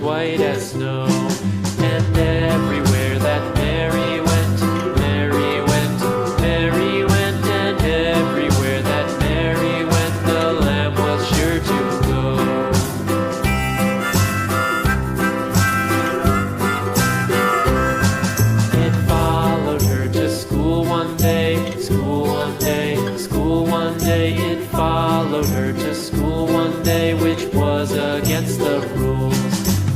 was white as snow. And everywhere that Mary went, Mary went, Mary went, and everywhere that Mary went, the lamb was sure to go. It followed her to school one day, school one day, school one day. It followed her to school one day, which was against the rules.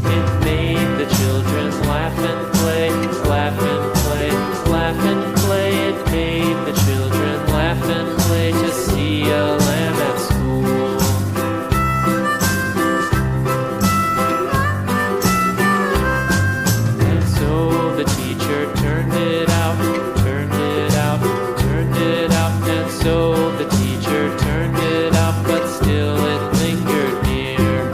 It made the children laugh and play, laugh and play, laugh and play. It made the children laugh and play to see a lamb at school. And so the teacher turned it out, turned it out, turned it out. And so the teacher turned it out, but still it lingered near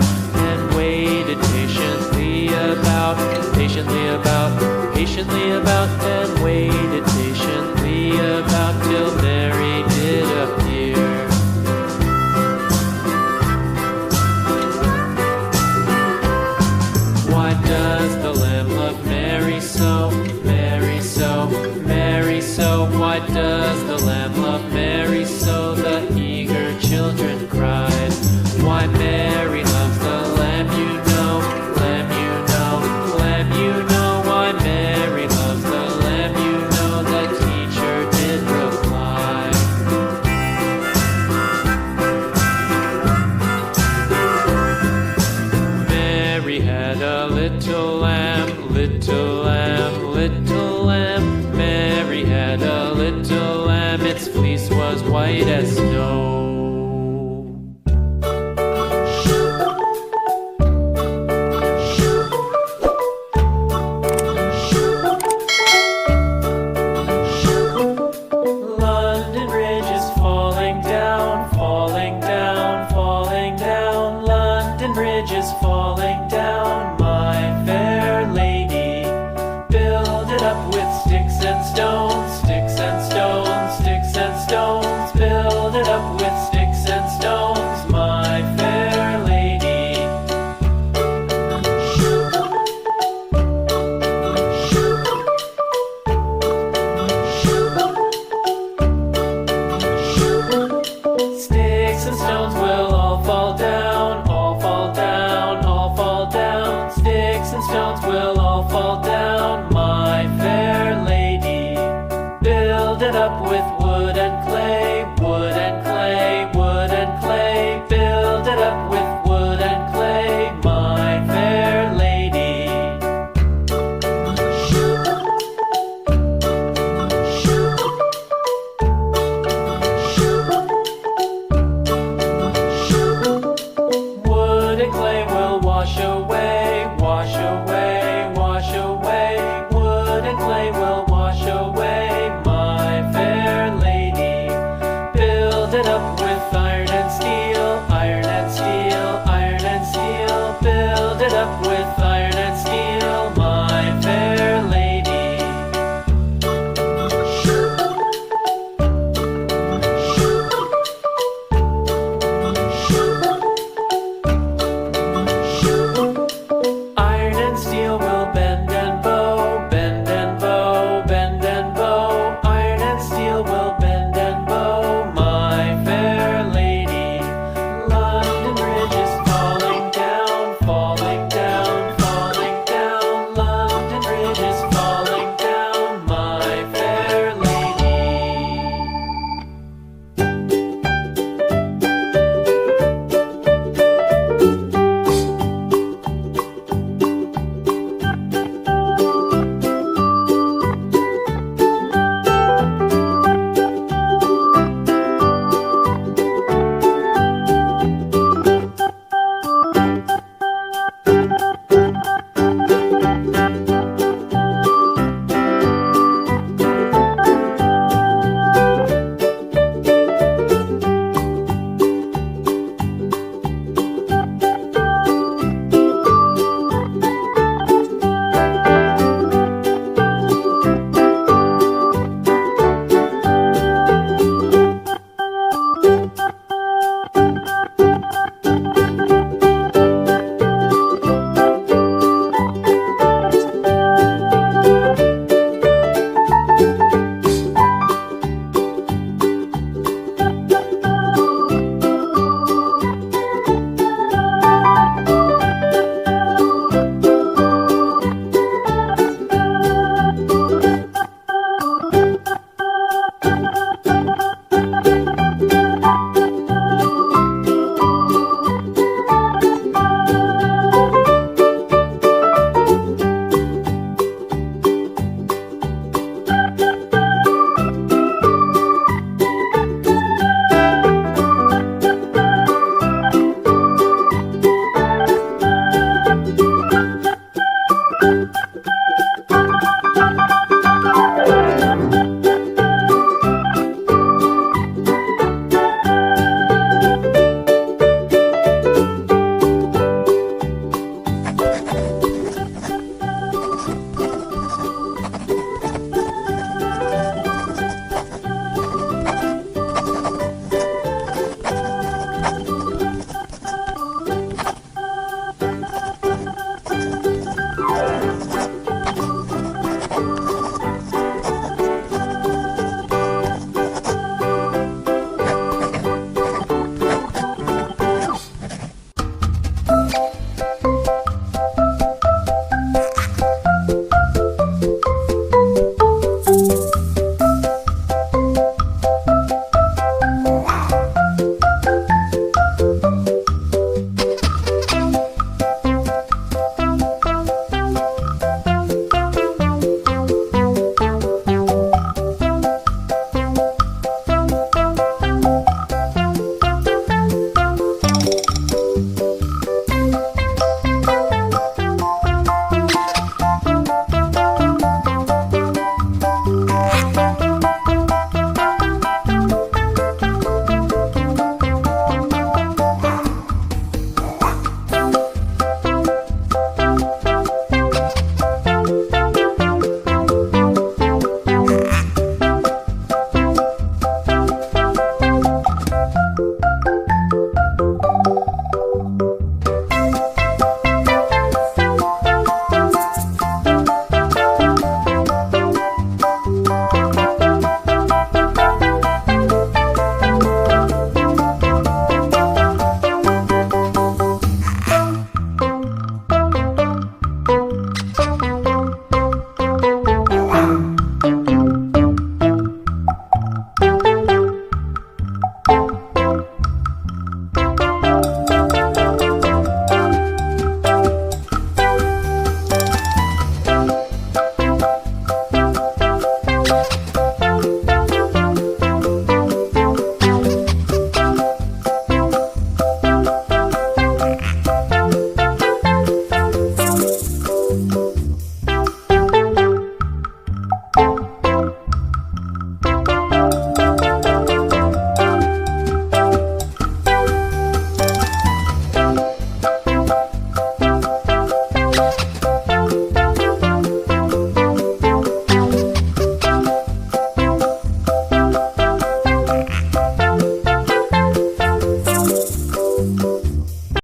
and waited patiently about, patiently about, patiently about, and waited patiently about till Mary did appear. Why does the lamb love Mary so, Mary so, Mary so? Why does the lamb love Mary so? The eager children cried. Why Mary loves the lamb, you know, lamb, you know, lamb, you know. Why Mary loves the lamb, you know, the teacher did reply. Mary had a little lamb, little lamb, little lamb. Mary had a little lamb, its fleece was white as snow. London Bridge is falling down, falling down, falling down. London Bridge is falling down, my fair lady. Build it up with sticks and stones, sticks and stones, sticks and stones. Build it up with sticks and stones, my fair lady. Sticks and stones will all fall down, all fall down, all fall down. Sticks and stones will all fall down, my fair lady. Build it up with